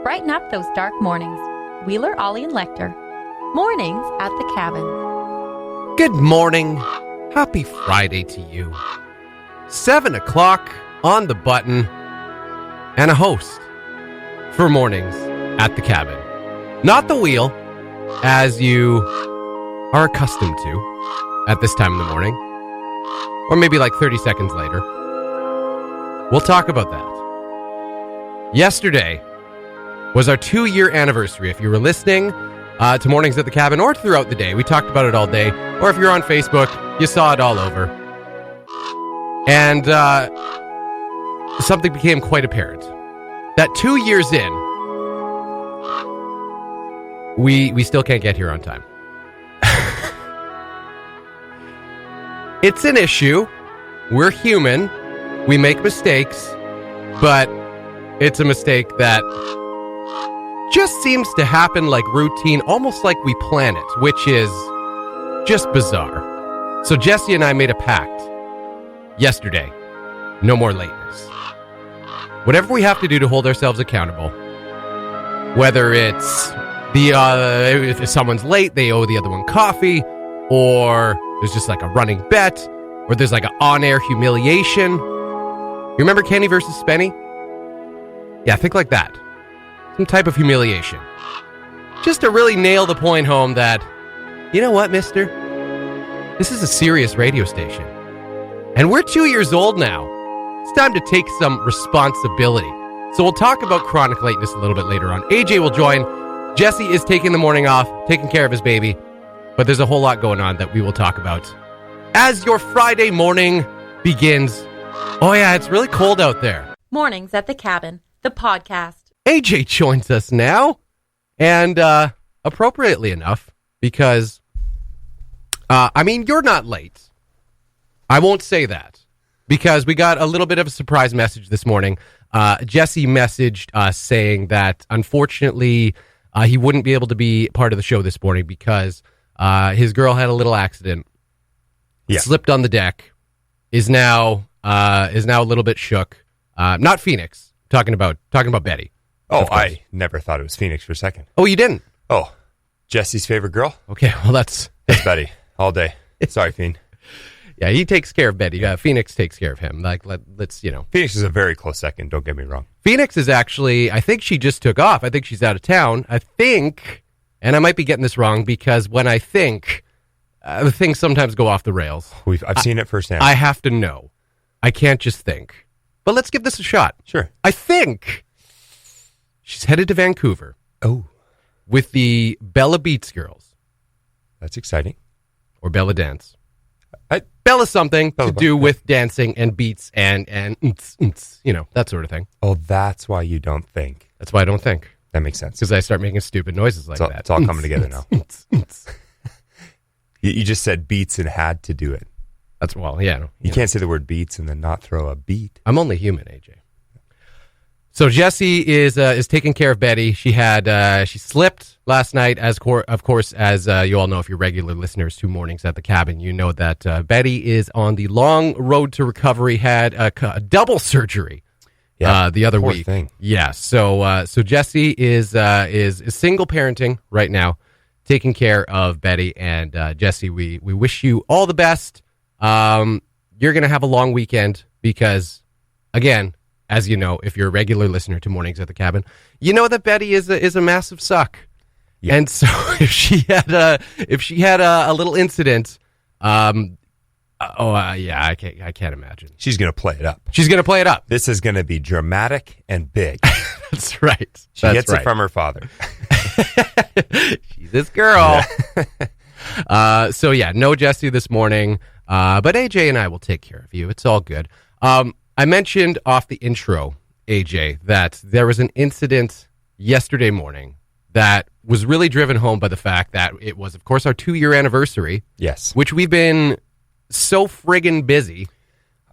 brighten up those dark mornings. Wheeler, Ollie, and Lekter. Mornings at the Cabin. Good morning. Happy Friday to you. 7 o'clock on the button and a host for Mornings at the Cabin. Not the wheel, as you are accustomed to at this time in the morning. Or maybe like 30 seconds later. We'll talk about that. Yesterday was our 2-year anniversary. If you were listening to Mornings at the Cabin or throughout the day, we talked about it all day. Or if you're on Facebook, you saw it all over. And something became quite apparent. That 2 years in, we still can't get here on time. It's an issue. We're human. We make mistakes. But it's a mistake that just seems to happen like routine, almost like we plan it, which is just bizarre. So Jesse and I made a pact yesterday. No more lateness. Whatever we have to do to hold ourselves accountable, whether it's if someone's late, they owe the other one coffee, or there's just like a running bet, or there's like an on-air humiliation. You remember Kenny versus Spenny? Yeah, think like that. Some type of humiliation. Just to really nail the point home that, you know what, mister? This is a serious radio station. And we're 2 years old now. It's time to take some responsibility. So we'll talk about chronic lateness a little bit later on. AJ will join. Jesse is taking the morning off, taking care of his baby. But there's a whole lot going on that we will talk about as your Friday morning begins. Oh yeah, it's really cold out there. Mornings at the Cabin, the podcast. AJ joins us now, and appropriately enough, because, you're not late. I won't say that, because we got a little bit of a surprise message this morning. Jesse messaged us saying that, unfortunately, he wouldn't be able to be part of the show this morning because his girl had a little accident, slipped on the deck, is now a little bit shook. Not Phoenix, talking about Betty. Oh, I never thought it was Phoenix for a second. Oh, you didn't? Oh, Jesse's favorite girl? Okay, well It's Betty, all day. Sorry, Fiend. Yeah, he takes care of Betty. Phoenix takes care of him. Let's. Phoenix is a very close second, don't get me wrong. Phoenix is actually, I think she just took off. I think she's out of town. I think, and I might be getting this wrong because when I think, things sometimes go off the rails. I've seen it firsthand. I have to know. I can't just think. But let's give this a shot. Sure. I think she's headed to Vancouver. Oh. With the Bella Beats girls. That's exciting. Or Bella Dance. Bella something to do with dancing and beats and that sort of thing. Oh, that's why you don't think. That's why I don't think. That makes sense. Because I start making stupid noises like that. It's all coming together now. You just said beats and had to do it. That's, well, yeah. You can't say the word beats and then not throw a beat. I'm only human, AJ. So Jessie is taking care of Betty. She slipped last night, of course, as you all know, if you're regular listeners to Mornings at the Cabin, you know that Betty is on the long road to recovery. Had a double surgery the other week. Thing. Yeah. So Jessie is single parenting right now, taking care of Betty. And Jessie, we wish you all the best. You're gonna have a long weekend because, again, as you know, if you're a regular listener to Mornings at the Cabin, you know that Betty is a massive suck. Yeah. And so if she had a little incident, I can't imagine. She's going to play it up. She's going to play it up. This is going to be dramatic and big. That's right. She gets it from her father. She's this girl. Yeah. No Jessie this morning, but AJ and I will take care of you. It's all good. I mentioned off the intro, AJ, that there was an incident yesterday morning that was really driven home by the fact that it was, of course, our 2-year anniversary. Yes. Which we've been so friggin' busy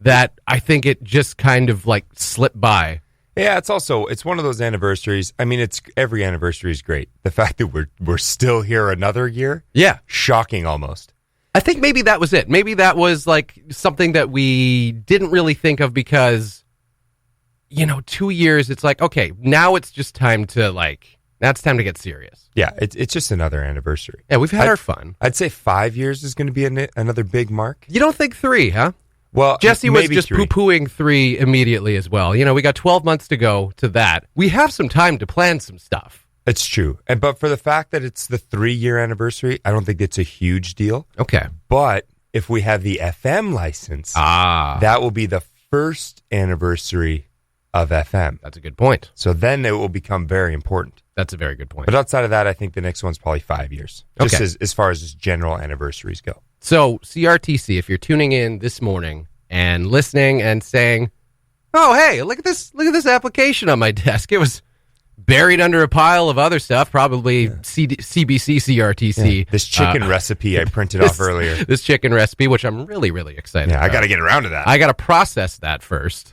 that I think it just kind of like slipped by. Yeah, it's one of those anniversaries. I mean, every anniversary is great. The fact that we're still here another year, yeah, shocking almost. I think maybe that was it. Maybe that was like something that we didn't really think of because, 2 years, it's like, okay, now it's just time to get serious. Yeah, it's just another anniversary. Yeah, we've had our fun. I'd say 5 years is going to be another big mark. You don't think 3, huh? Well, Jesse was maybe just 3. poo-pooing 3 immediately as well. We got 12 months to go to that. We have some time to plan some stuff. It's true. But for the fact that it's the 3-year anniversary, I don't think it's a huge deal. Okay. But if we have the FM license, that will be the first anniversary of FM. That's a good point. So then it will become very important. That's a very good point. But outside of that, I think the next one's probably 5 years. Just as far as just general anniversaries go. So CRTC, if you're tuning in this morning and listening and saying, "Oh, hey, look at this application on my desk. It was buried under a pile of other stuff, probably CBC CRTC. Yeah. This chicken recipe I printed off earlier. This chicken recipe, which I'm really, really excited about. I got to get around to that. I got to process that first.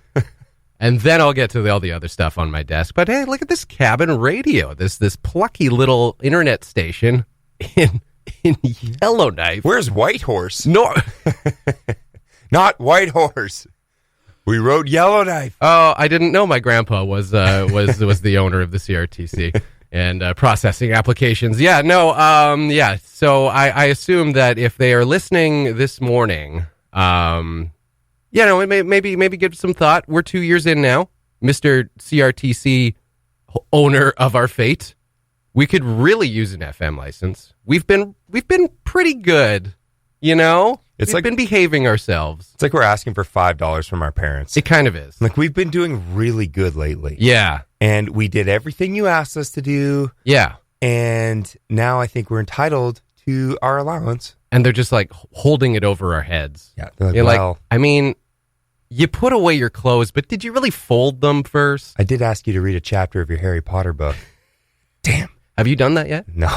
And then I'll get to all the other stuff on my desk. But hey, look at this cabin radio, this plucky little internet station in Yellowknife. Where's Whitehorse? No, not Whitehorse. We rode Yellowknife. Oh, I didn't know my grandpa was the owner of the CRTC and processing applications. Yeah, no, yeah. So I assume that if they are listening this morning, maybe give some thought. We're 2 years in now, Mr. CRTC, owner of our fate. We could really use an FM license. We've been pretty good, We've been behaving ourselves. It's like we're asking for $5 from our parents. It kind of is. Like we've been doing really good lately. Yeah. And we did everything you asked us to do. Yeah. And now I think we're entitled to our allowance. And they're just like holding it over our heads. Yeah. They're like, you put away your clothes, but did you really fold them first? I did ask you to read a chapter of your Harry Potter book. Damn. Have you done that yet? No.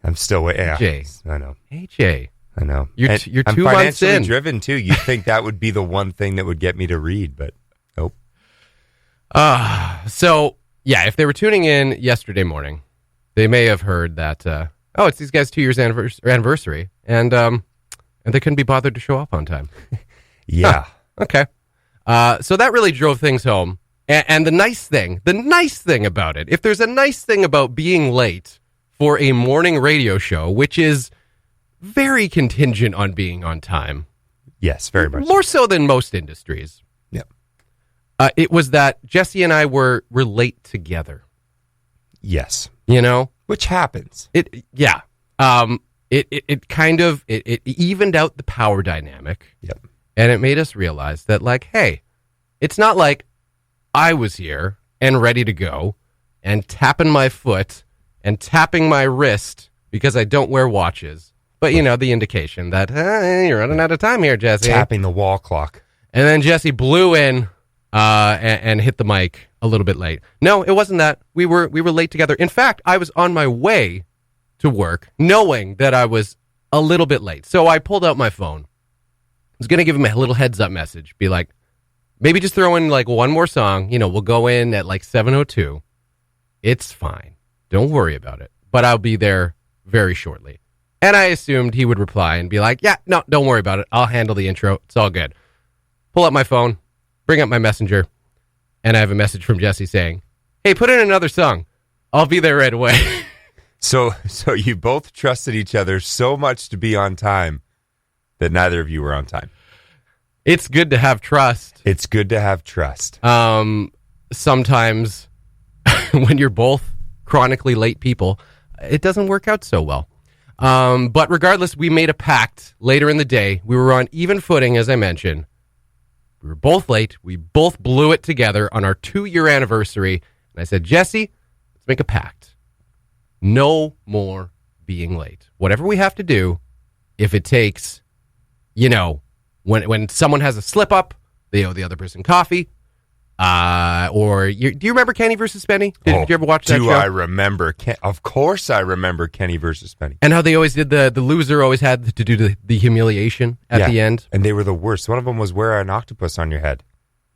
I'm still waiting. AJ. I know. AJ. I know. You're 2 I'm months in. financially driven, too. You'd think that would be the one thing that would get me to read, but nope. So, yeah, if they were tuning in yesterday morning, they may have heard that, it's these guys' 2 years anniversary, and they couldn't be bothered to show up on time. Yeah. Okay. So that really drove things home. And the nice thing about it, if there's a nice thing about being late for a morning radio show, which is very contingent on being on time. Yes, very much. More so than most industries. Yep. It was that Jesse and I were late together. Yes. Which happens. It evened out the power dynamic. Yep. And it made us realize that, hey, it's not like I was here and ready to go and tapping my foot and tapping my wrist because I don't wear watches. But, the indication that you're running out of time here, Jesse. Tapping the wall clock. And then Jesse blew in and hit the mic a little bit late. No, it wasn't that. We were late together. In fact, I was on my way to work knowing that I was a little bit late. So I pulled out my phone. I was going to give him a little heads up message. Be like, maybe just throw in one more song. We'll go in at 7:02. It's fine. Don't worry about it. But I'll be there very shortly. And I assumed he would reply and be like, yeah, no, don't worry about it. I'll handle the intro. It's all good. Pull up my phone, bring up my messenger, and I have a message from Jesse saying, hey, put in another song. I'll be there right away. So you both trusted each other so much to be on time that neither of you were on time. It's good to have trust. It's good to have trust. Sometimes when you're both chronically late people, it doesn't work out so well. But regardless, we made a pact later in the day. We were on even footing, as I mentioned. We were both late. We both blew it together on our 2-year anniversary. And I said, Jesse, let's make a pact. No more being late. Whatever we have to do, if it takes, when someone has a slip up, they owe the other person coffee. Do you remember Kenny versus Spenny? Did you ever watch that show? Do I remember? Of course I remember Kenny versus Spenny. And how they always did the loser always had to do the humiliation at the end. And they were the worst. One of them was wear an octopus on your head.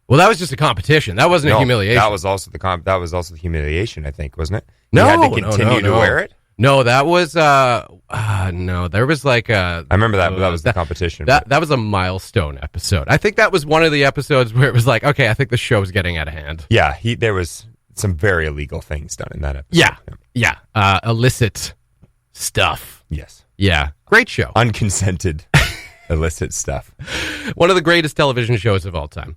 Well, that was just a competition. That wasn't a humiliation. That was also the humiliation, I think, wasn't it? No, you had to continue to wear it? No, that was no. There was like a. I remember that. That was the competition. That was a milestone episode. I think that was one of the episodes where it was like, okay, I think the show's getting out of hand. Yeah, there was some very illegal things done in that episode. Yeah. Illicit stuff. Yes. Yeah, great show. Unconsented, illicit stuff. One of the greatest television shows of all time.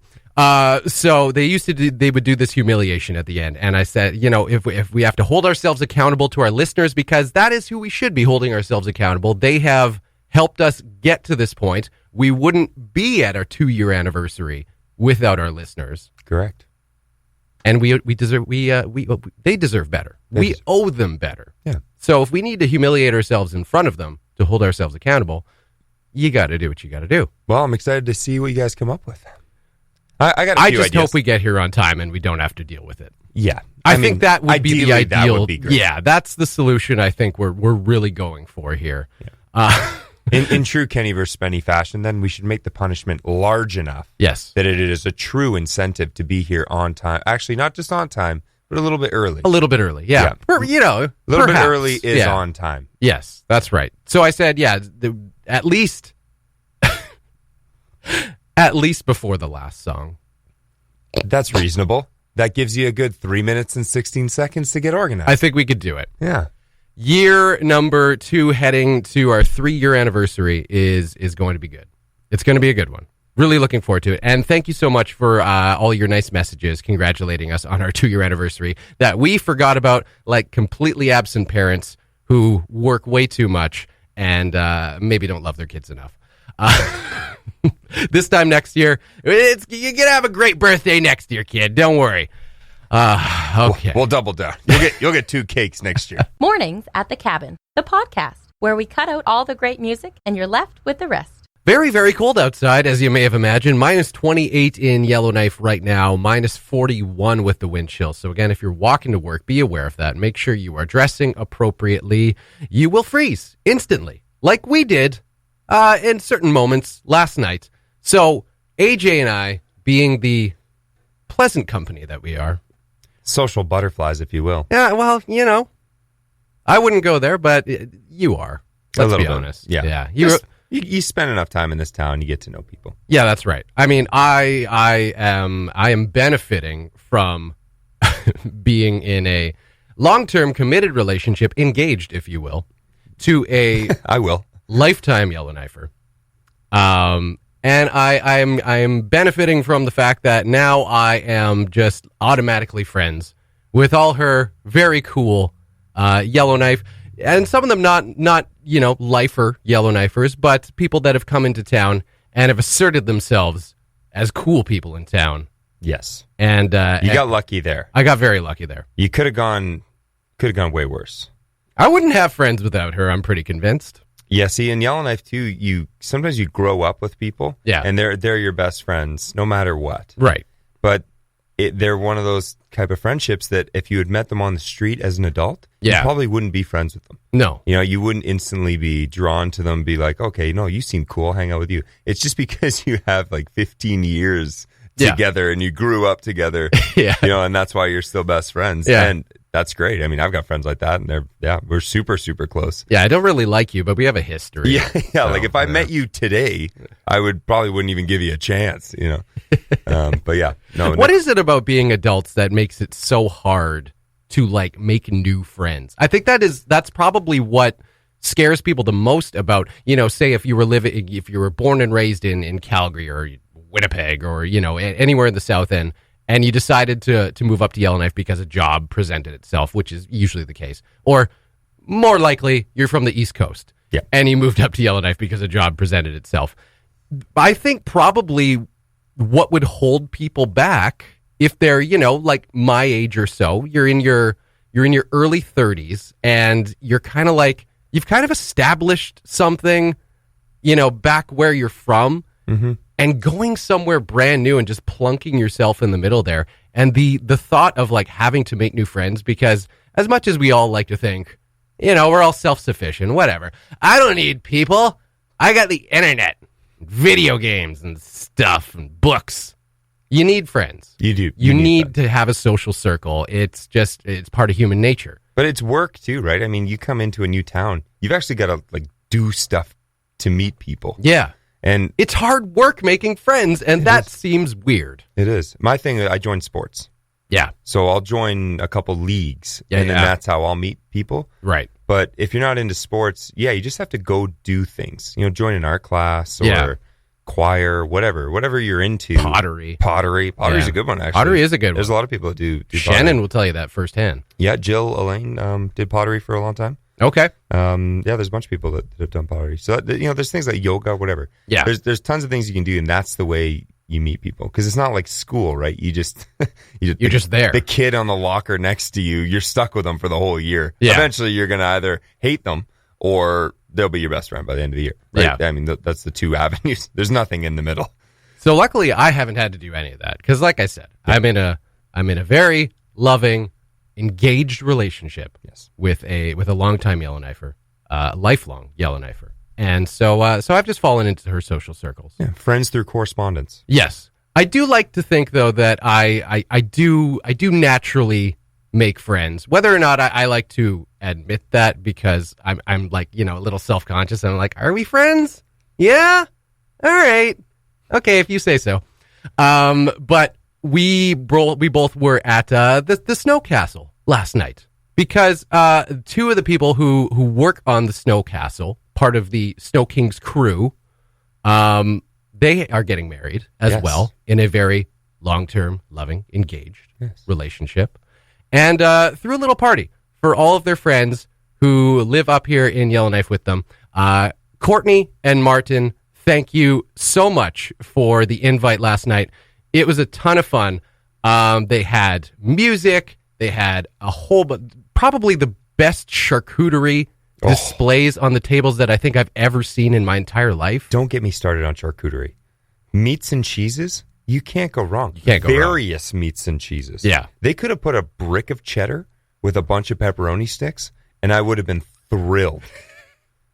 So they would do this humiliation at the end. And I said, if we have to hold ourselves accountable to our listeners, because that is who we should be holding ourselves accountable. They have helped us get to this point. We wouldn't be at our 2-year anniversary without our listeners. Correct. And they deserve better. We owe them better. Yeah. So if we need to humiliate ourselves in front of them to hold ourselves accountable, you got to do what you got to do. Well, I'm excited to see what you guys come up with. I got a few just ideas. hope we get here on time and we don't have to deal with it. Yeah. I think that would be the ideal. That would be great. Yeah, that's the solution I think we're really going for here. Yeah. In true Kenny versus Spenny fashion, then we should make the punishment large enough that it is a true incentive to be here on time. Actually, not just on time, but a little bit early. A little bit early, yeah. A little bit early is on time. Yes, that's right. So I said, at least before the last song. That's reasonable. That gives you a good 3 minutes and 16 seconds to get organized. I think we could do it. Yeah. Year number 2, heading to our 3-year anniversary, is going to be good. It's going to be a good one. Really looking forward to it. And thank you so much for all your nice messages congratulating us on our 2-year anniversary that we forgot about, like completely absent parents who work way too much and maybe don't love their kids enough. This time next year, you're going to have a great birthday next year, kid. Don't worry. Okay. We'll double down. You'll get 2 cakes next year. Mornings at the Cabin, the podcast, where we cut out all the great music and you're left with the rest. Very, very cold outside, as you may have imagined. Minus 28 in Yellowknife right now, minus 41 with the wind chill. So again, if you're walking to work, be aware of that. Make sure you are dressing appropriately. You will freeze instantly, like we did in certain moments last night. So AJ and I, being the pleasant company that we are. Social butterflies, if you will. Yeah, well, I wouldn't go there, but you are. Let's be honest. Yeah. You spend enough time in this town, you get to know people. Yeah, that's right. I mean, I am benefiting from being in a long-term committed relationship, engaged, if you will, to a I will lifetime Yellowknifer. And I am benefiting from the fact that now I am just automatically friends with all her very cool Yellowknife, and some of them not lifer Yellowknifers, but people that have come into town and have asserted themselves as cool people in town. Yes, and you got lucky there. I got very lucky there. You could have gone way worse. I wouldn't have friends without her. I'm pretty convinced. Yeah, see, in Yellowknife too, sometimes you grow up with people, and they're your best friends no matter what, right? But they're one of those type of friendships that if you had met them on the street as an adult, you probably wouldn't be friends with them. No, you wouldn't instantly be drawn to them. Be like, okay, no, you seem cool, I'll hang out with you. It's just because you have like 15 years together and you grew up together, and that's why you're still best friends. Yeah. And that's great. I mean, I've got friends like that, and we're super, super close. Yeah, I don't really like you, but we have a history. Yeah. So, like if I met you today, I wouldn't even give you a chance, But yeah, no. What is it about being adults that makes it so hard to like make new friends? I think that's probably what scares people the most about, say if you were born and raised in Calgary or Winnipeg or, anywhere in the South End, and you decided to move up to Yellowknife because a job presented itself, which is usually the case. Or more likely, you're from the East Coast, and you moved up to Yellowknife because a job presented itself. I think probably what would hold people back, if they're, like my age or so, you're in your early 30s, and you're kind of like, you've kind of established something, back where you're from. Mm-hmm. And going somewhere brand new and just plunking yourself in the middle there. And the thought of like having to make new friends, because as much as we all like to think, we're all self-sufficient, whatever. I don't need people. I got the internet, video games and stuff and books. You need friends. You do. You need to have a social circle. It's part of human nature. But it's work too, right? I mean, you come into a new town, you've actually got to like do stuff to meet people. Yeah. And it's hard work making friends, and that seems weird. It is. My thing, I joined sports. Yeah. So I'll join a couple leagues, and then that's how I'll meet people. Right. But if you're not into sports, you just have to go do things. Join an art class or choir, whatever you're into. Pottery. Pottery's a good one, actually. Pottery is a good one. There's a lot of people that do Shannon pottery. will tell you that firsthand. Yeah, Jill Elaine did pottery for a long time. Okay. There's a bunch of people that have done pottery. So, there's things like yoga, whatever. Yeah. There's tons of things you can do, and that's the way you meet people. Because it's not like school, right? You're just there. The kid on the locker next to you, you're stuck with them for the whole year. Yeah. Eventually, you're going to either hate them or they'll be your best friend by the end of the year. Right? Yeah. I mean, that's the two avenues. There's nothing in the middle. So luckily, I haven't had to do any of that. Because like I said, I'm in a very loving, engaged relationship with a longtime Yellowknifer, lifelong Yellowknifer. And so I've just fallen into her social circles. Yeah, friends through correspondence. Yes. I do like to think, though, that I do naturally make friends, whether or not I like to admit that, because I'm like, a little self-conscious. I'm like, are we friends? Yeah? All right. Okay, if you say so. But we both were at the Snow Castle last night, because two of the people who work on the Snow Castle, part of the Snow King's crew, they are getting married as well in a very long-term, loving, engaged relationship. And threw a little party for all of their friends who live up here in Yellowknife with them. Courtney and Martin, thank you so much for the invite last night. It was a ton of fun. They had music. They had a whole, probably the best charcuterie displays on the tables that I think I've ever seen in my entire life. Don't get me started on charcuterie. Meats and cheeses, you can't go wrong. You can't go Various meats and cheeses. Yeah. They could have put a brick of cheddar with a bunch of pepperoni sticks, and I would have been thrilled.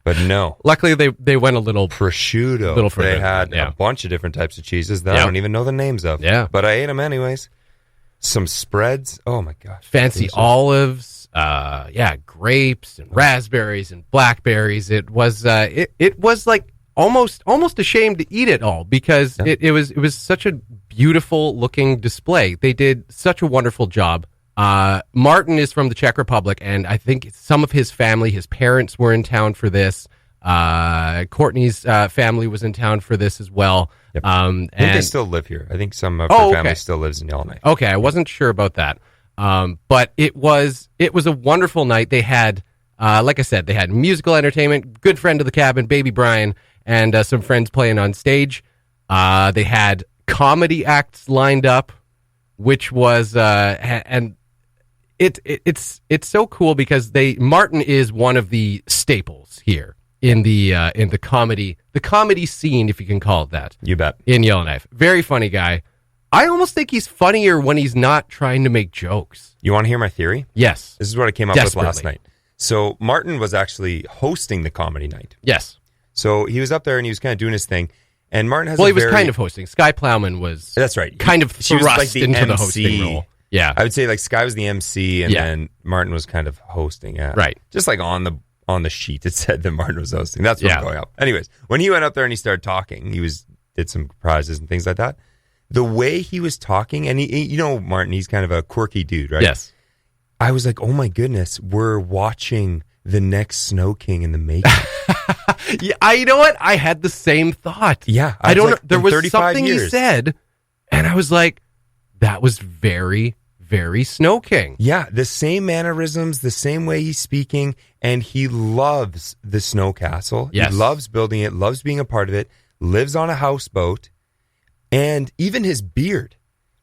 But no. Luckily, they went a little prosciutto. They had a bunch of different types of cheeses that I don't even know the names of. Yeah. But I ate them anyways. Some spreads. Oh, my gosh. Fancy olives. Grapes and raspberries and blackberries. It was like almost a shame to eat it all, because it was such a beautiful looking display. They did such a wonderful job. Martin is from the Czech Republic, and I think some of his family, his parents, were in town for this. Courtney's family was in town for this as well. Yep. I think they still live here. I think some of her family still lives in Yellowknife. Okay, I wasn't sure about that. But it was a wonderful night. They had, like I said, they had musical entertainment, good friend of the cabin, Baby Brian, and some friends playing on stage. They had comedy acts lined up, which was, and it's so cool because Martin is one of the staples here in the comedy scene, if you can call it that. You bet. In Yellowknife. Very funny guy. I almost think he's funnier when he's not trying to make jokes. You want to hear my theory? Yes. This is what I came up with last night. So Martin was actually hosting the comedy night. Yes. So he was up there and he was kind of doing his thing. And Martin has he was kind of hosting. Sky Plowman was That's right. Kind of thrust like into MC. The hosting role. Yeah. I would say like Sky was the MC and then Martin was kind of hosting. Yeah. Right. Just like on the sheet it said that Martin was hosting. That's what's going up. Anyways, when he went up there and he started talking, did some prizes and things like that. The way he was talking, and he, Martin, he's kind of a quirky dude, right? Yes. I was like, oh my goodness, we're watching the next Snow King in the making. You know what? I had the same thought. Yeah. I don't know. There was something he said, and I was like, that was very, very Snow King. Yeah. The same mannerisms, the same way he's speaking, and he loves the Snow Castle. Yes. He loves building it, loves being a part of it, lives on a houseboat. And even his beard.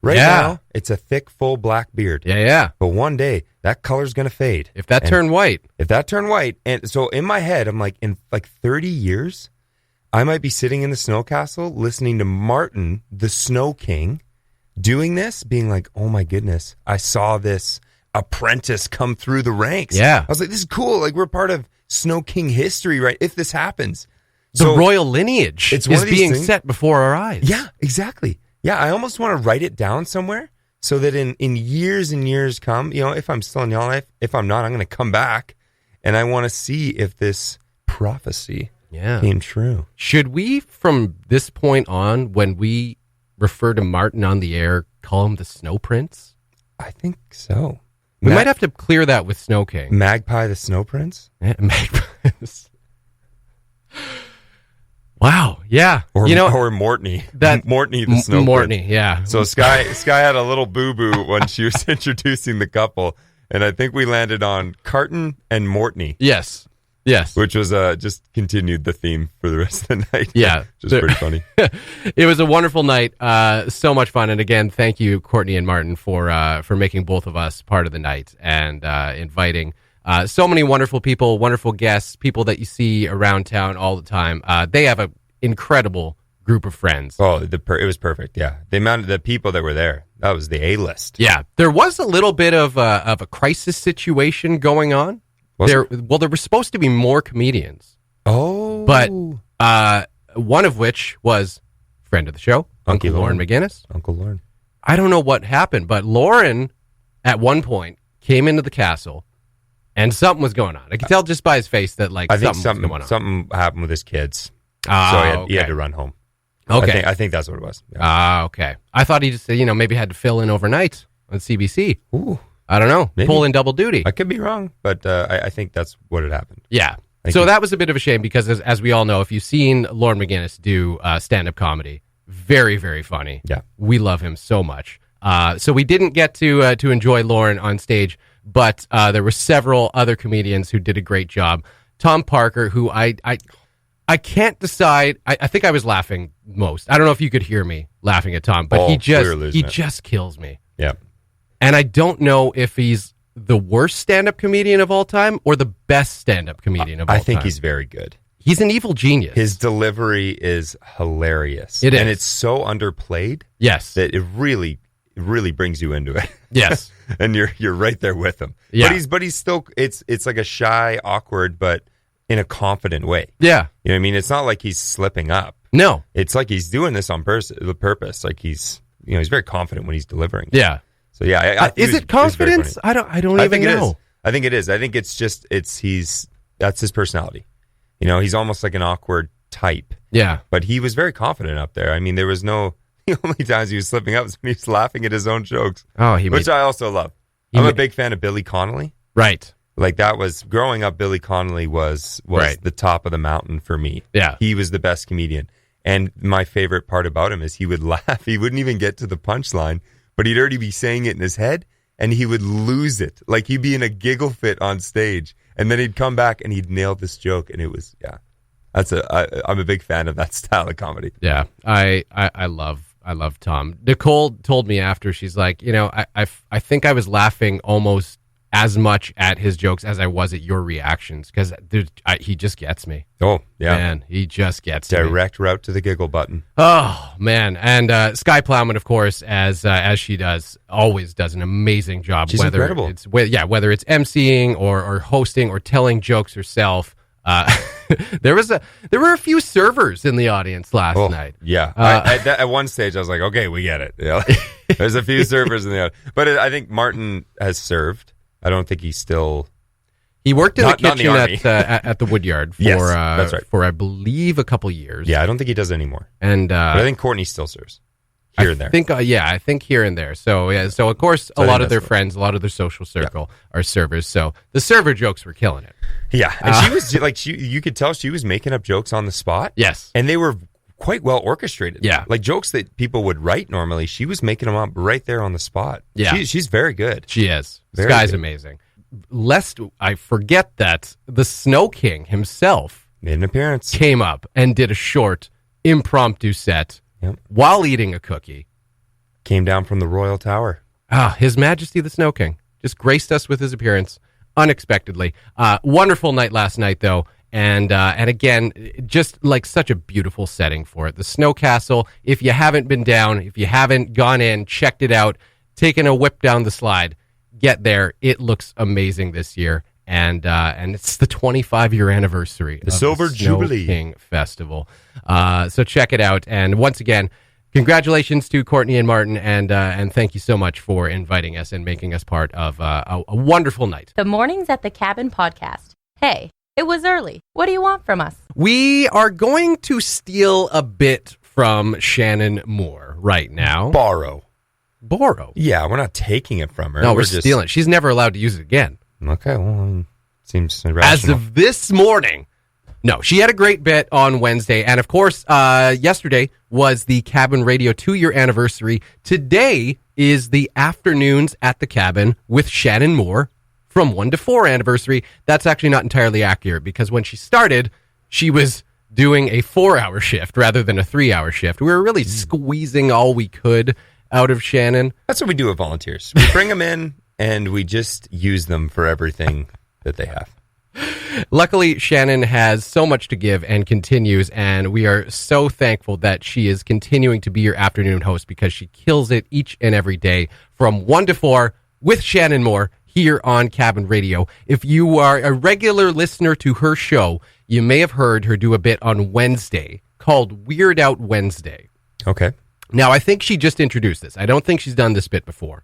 Right now, it's a thick, full black beard. Yeah. But one day, that color's going to fade. If that turned white. And so in my head, I'm like, in like 30 years, I might be sitting in the Snow Castle listening to Martin, the Snow King, doing this, being like, oh my goodness, I saw this apprentice come through the ranks. Yeah. I was like, this is cool. Like, we're part of Snow King history, right? If this happens. The royal lineage is being set before our eyes. Yeah, exactly. Yeah, I almost want to write it down somewhere so that in years and years come, if I'm still in your life, if I'm not, I'm going to come back, and I want to see if this prophecy came true. Should we, from this point on, when we refer to Martin on the air, call him the Snow Prince? I think so. We might have to clear that with Snow King. Magpie the Snow Prince? Yeah, Magpie. Wow, yeah. Or Mortney. Mortney the Snow Prince. Mortney, yeah. So Sky had a little boo-boo when she was introducing the couple, and I think we landed on Carton and Mortney. Yes. Which was just continued the theme for the rest of the night. Yeah. Which was pretty funny. It was a wonderful night. So much fun. And again, thank you, Courtney and Martin, for making both of us part of the night and inviting so many wonderful people, wonderful guests, people that you see around town all the time. They have an incredible group of friends. Oh, it was perfect. Yeah. The amount of the people that were there, that was the A-list. Yeah. There was a little bit of a crisis situation going on. There were supposed to be more comedians. Oh. But one of which was friend of the show, Uncle Lauren McGinnis. Uncle Lauren. I don't know what happened, but Lauren, at one point, came into the castle, and something was going on. I could tell just by his face that something was going on. Something happened with his kids. So he had to run home. Okay. I think that's what it was. Yeah. Okay. I thought he just, maybe had to fill in overnight on CBC. Ooh. I don't know. Maybe. Pull in double duty. I could be wrong, but I think that's what had happened. Yeah. So that was a bit of a shame because, as we all know, if you've seen Lauren McGinnis do stand-up comedy, very, very funny. Yeah. We love him so much. So we didn't get to enjoy Lauren on stage, but there were several other comedians who did a great job. Tom Parker, who I can't decide. I think I was laughing most. I don't know if you could hear me laughing at Tom, but he just kills me. Yeah. And I don't know if he's the worst stand-up comedian of all time or the best stand-up comedian of all time. I think he's very good. He's an evil genius. His delivery is hilarious. It is. And it's so underplayed. Yes. That it really brings you into it. Yes. And you're right there with him. Yeah. But he's still, it's like a shy, awkward, but in a confident way. Yeah. You know what I mean? It's not like he's slipping up. No. It's like he's doing this on purpose. Like he's very confident when he's delivering. Yeah. So yeah, is it confidence? I don't even know. I think it is. I think it's that's his personality. He's almost like an awkward type. Yeah. But he was very confident up there. I mean, there was the only times he was slipping up was when he was laughing at his own jokes. Oh, which I also love. I'm a big fan of Billy Connolly. Right. Like that was growing up. Billy Connolly was right. The top of the mountain for me. Yeah. He was the best comedian. And my favorite part about him is he would laugh. He wouldn't even get to the punchline, but he'd already be saying it in his head, and he would lose it. Like he'd be in a giggle fit on stage, and then he'd come back and he'd nail this joke, and it was I'm a big fan of that style of comedy. Yeah, I love Tom. Nicole told me after, she's like, I think I was laughing almost as much at his jokes as I was at your reactions because he just gets me. Oh, yeah. Man, he just gets me. Direct route to the giggle button. Oh, man. And Sky Plowman, of course, as she does, always does an amazing job. She's incredible. Whether it's emceeing or hosting or telling jokes herself. There were a few servers in the audience last night. Yeah. At one stage, I was like, okay, we get it. There's a few servers in the audience. But I think Martin has served. I don't think he's still... He worked in the kitchen at the Woodyard for, yes, that's right. For I believe, a couple years. Yeah, I don't think he does anymore. And but I think Courtney still serves here and there. I think here and there. So, of course, a lot of their friends, a lot of their social circle are servers. So the server jokes were killing it. Yeah, and she was you could tell she was making up jokes on the spot. Yes. And they were quite well orchestrated. Yeah. Like jokes that people would write normally, she was making them up right there on the spot. Yeah. She's very good. She is. This Very guy's good. amazing. Lest I forget that the Snow King himself Made an appearance. came up and did a short impromptu set while eating a cookie. Came down from the Royal Tower. His Majesty the Snow King just graced us with his appearance unexpectedly. Wonderful night last night, though. And again, just like such a beautiful setting for it. The Snow Castle, if you haven't been down, if you haven't gone in, checked it out, taken a whip down the slide, get there. It looks amazing this year. And it's the 25-year anniversary of Silver the Snow Jubilee King Festival. So check it out. And once again, Congratulations to Courtney and Martin, and thank you so much for inviting us and making us part of a wonderful night. The Mornings at the Cabin podcast. Hey, it was early. What do you want from us? We are going to steal a bit from Shannon Moore right now. Borrow. Yeah, we're not taking it from her. No, we're stealing it. She's never allowed to use it again. Okay, well, seems irrational. As of this morning. No, she had a great bit on Wednesday. And of course, yesterday was the Cabin Radio 2-year anniversary. Today is the Afternoons at the Cabin with Shannon Moore from 1 to 4 anniversary. That's actually not entirely accurate because when she started, she was doing a 4-hour shift rather than a 3-hour shift. We were really squeezing all we could out of Shannon. That's what we do with volunteers. We bring them in and we just use them for everything that they have. Luckily, Shannon has so much to give and continues, and we are so thankful that she is continuing to be your afternoon host because she kills it each and every day from 1 to 4 with Shannon Moore here on Cabin Radio. If you are a regular listener to her show, you may have heard her do a bit on Wednesday called Weird Out Wednesday. Okay. Now, I think she just introduced this. I don't think she's done this bit before,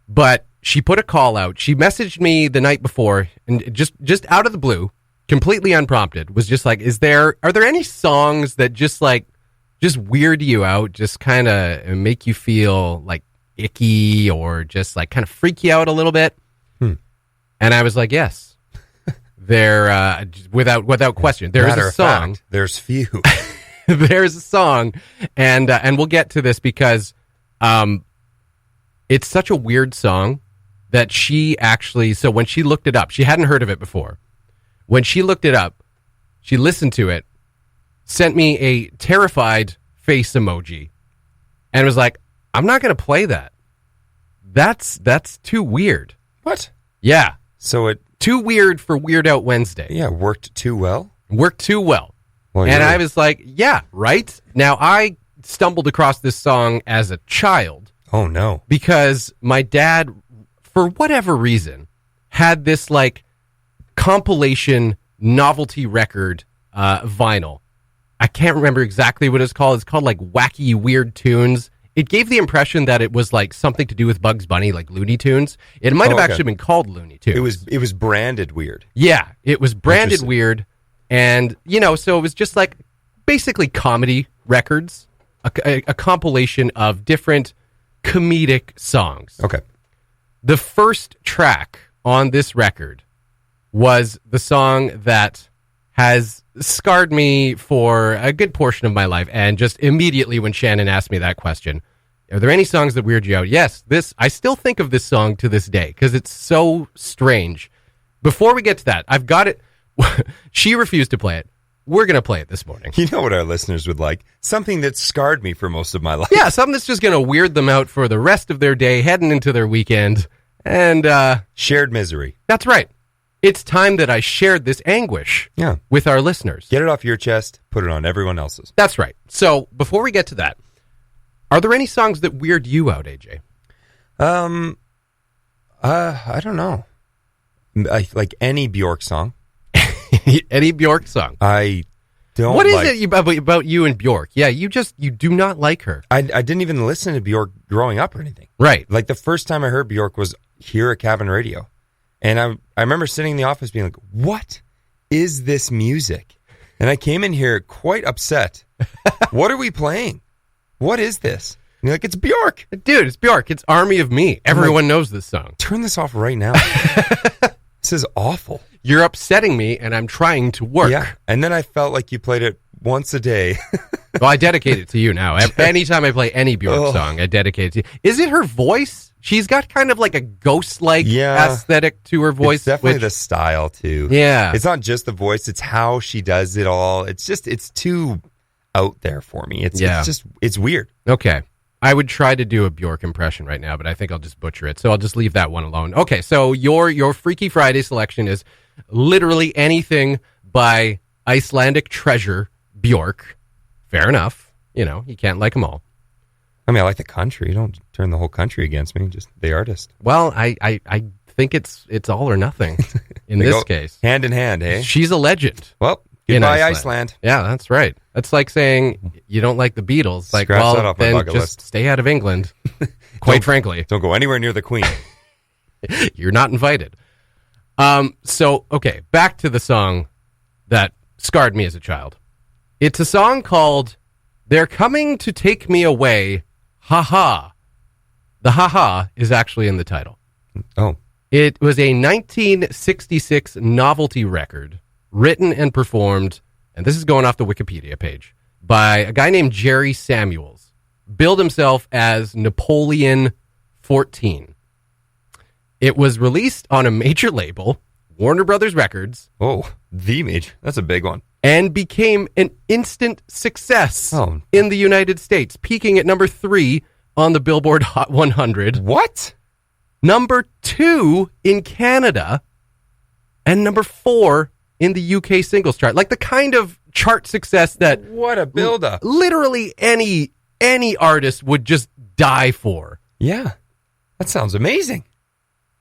but she put a call out. She messaged me the night before, and just out of the blue, completely unprompted, was just like, are there any songs that just weird you out, just kind of make you feel like icky or just like kind of freak you out a little bit? And I was like, yes. There, without question. There's a song. Fact, there's few. There's a song, and we'll get to this because it's such a weird song that she actually, so when she looked it up, she hadn't heard of it before. When she looked it up, she listened to it, sent me a terrified face emoji, and was like, I'm not going to play that. That's too weird. What? Yeah. So it... Too weird for Weird Out Wednesday. Yeah, worked too well? Worked too well. Well, and I was like, yeah, right? Now, I stumbled across this song as a child. Oh, no. Because my dad, for whatever reason, had this like compilation novelty record vinyl. I can't remember exactly what it's called. It's called like Wacky Weird Tunes. It gave the impression that it was like something to do with Bugs Bunny, like Looney Tunes. It might have actually been called Looney Tunes. It was branded weird. Yeah, it was branded weird. And, so it was just like basically comedy records, a compilation of different comedic songs. Okay. The first track on this record was the song that has scarred me for a good portion of my life. And just immediately when Shannon asked me that question, are there any songs that weird you out? Yes, I still think of this song to this day because it's so strange. Before we get to that, I've got it. She refused to play it. We're going to play it this morning. You know what our listeners would like? Something that scarred me for most of my life. Yeah, something that's just going to weird them out for the rest of their day, heading into their weekend. And shared misery. That's right. It's time that I shared this anguish with our listeners. Get it off your chest, put it on everyone else's. That's right. So before we get to that, are there any songs that weird you out, AJ? I don't know. Like any Bjork song. Any Bjork song. I don't. What is it about you and Bjork? Yeah, you do not like her. I didn't even listen to Bjork growing up or anything. Right. Like the first time I heard Bjork was here at Cabin Radio, and I remember sitting in the office being like, "What is this music?" And I came in here quite upset. What are we playing? What is this? And you're like, "It's Bjork, dude. It's Bjork. It's Army of Me. Everyone knows this song." Turn this off right now. This is awful. You're upsetting me, and I'm trying to work. Yeah, and then I felt like you played it once a day. Well, I dedicate it to you now. Anytime I play any Bjork song, I dedicate it to you. Is it her voice? She's got kind of like a ghost-like aesthetic to her voice. It's definitely the style, too. Yeah. It's not just the voice. It's how she does it all. It's too out there for me. It's weird. Okay. I would try to do a Bjork impression right now, but I think I'll just butcher it. So I'll just leave that one alone. Okay, so your Freaky Friday selection is literally anything by Icelandic treasure Bjork. Fair enough. You can't like them all. I mean, I like the country. You don't turn the whole country against me, just the artist. Well, I think it's all or nothing in this case. Hand in hand, eh? She's a legend. Well, Goodbye, Iceland. Yeah, that's right. That's like saying you don't like the Beatles. Like, Scratch that well, off my then bucket just list. stay out of England. Quite frankly. Don't go anywhere near the Queen. You're not invited. Okay, back to the song that scarred me as a child. It's a song called They're Coming to Take Me Away, Ha Ha. The ha ha is actually in the title. Oh. It was a 1966 novelty record written and performed, and this is going off the Wikipedia page, by a guy named Jerry Samuels. Billed himself as Napoleon 14. It was released on a major label, Warner Brothers Records. Oh, the major. That's a big one. And became an instant success in the United States, peaking at number 3 on the Billboard Hot 100. What? Number 2 in Canada, and number 4 in the UK singles chart. Like the kind of chart success that... What a buildup. Literally any artist would just die for. Yeah. That sounds amazing.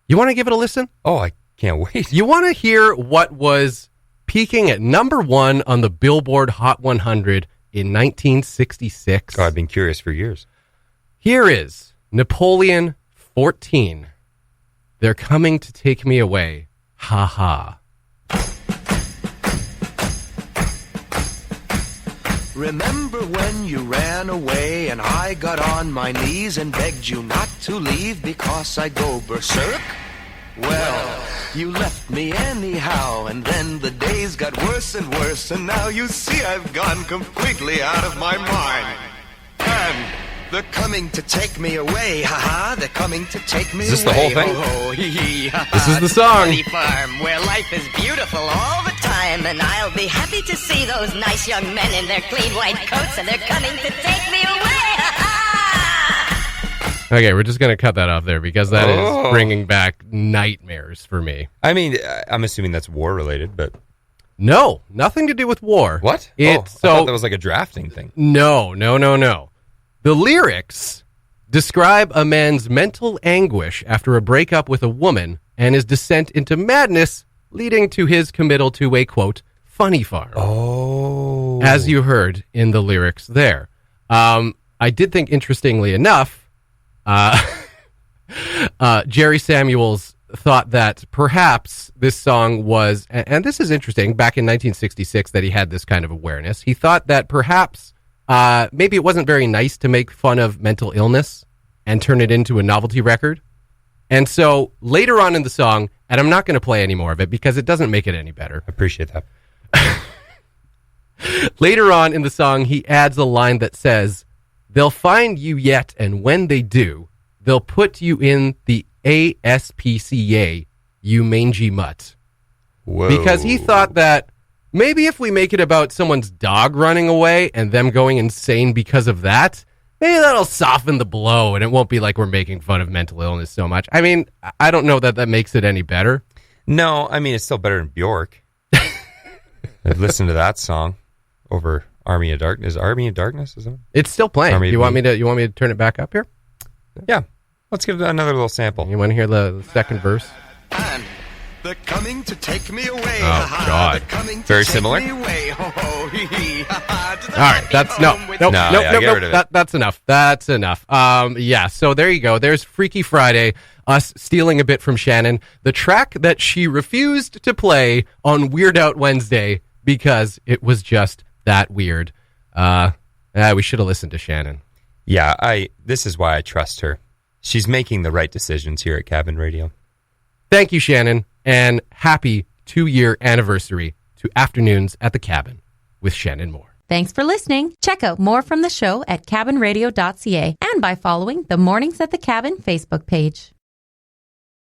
You want to give it a listen? Oh, I can't wait. You want to hear what was peaking at number 1 on the Billboard Hot 100 in 1966? Oh, I've been curious for years. Here is Napoleon 14. They're coming to take me away. Ha ha. Remember when you ran away and I got on my knees and begged you not to leave because I'd go berserk? Well, you left me anyhow, and then the days got worse and worse, and now you see I've gone completely out of my mind. And they're coming to take me away, ha-ha, they're coming to take me away. Is this the whole thing? Ho-ho, hee-hee, ha-ha. This is the song. Funny farm where life is beautiful all the time, and I'll be happy to see those nice young men in their clean white coats, and they're coming to take me away. Okay, we're just going to cut that off there because that is bringing back nightmares for me. I mean, I'm assuming that's war related, but... No, nothing to do with war. What? I thought that was like a drafting thing. No. The lyrics describe a man's mental anguish after a breakup with a woman and his descent into madness, leading to his committal to a, quote, funny farm. Oh. As you heard in the lyrics there. I did think, interestingly enough, Jerry Samuels thought that perhaps this song was, and this is interesting, back in 1966 that he had this kind of awareness. He thought that perhaps maybe it wasn't very nice to make fun of mental illness and turn it into a novelty record. And so later on in the song, and I'm not going to play any more of it because it doesn't make it any better. I appreciate that. Later on in the song, he adds a line that says, "They'll find you yet, and when they do, they'll put you in the ASPCA, you mangy mutt." Whoa. Because he thought that maybe if we make it about someone's dog running away and them going insane because of that, maybe that'll soften the blow and it won't be like we're making fun of mental illness so much. I mean, I don't know that makes it any better. No, I mean, it's still better than Bjork. I've listened to that song over Army of Darkness. Army of Darkness, is it? It's still playing. Army You want me to turn it back up here? Yeah. Let's give it another little sample. You want to hear the second verse? And they're coming to take me away. Oh, God. They're coming to Very take similar? me away. Ho, ho, hee, hee, ha, ha, to the All right, that's happy home with No, yeah, get rid of it. That's enough. That's enough. Yeah. So there you go. There's Freaky Friday. Us stealing a bit from Shannon, the track that she refused to play on Weird Out Wednesday because it was just that weird. We should have listened to Shannon. Yeah, this is why I trust her. She's making the right decisions here at Cabin Radio. Thank you, Shannon, and happy 2-year anniversary to Afternoons at the Cabin with Shannon Moore. Thanks for listening. Check out more from the show at cabinradio.ca and by following the Mornings at the Cabin Facebook page.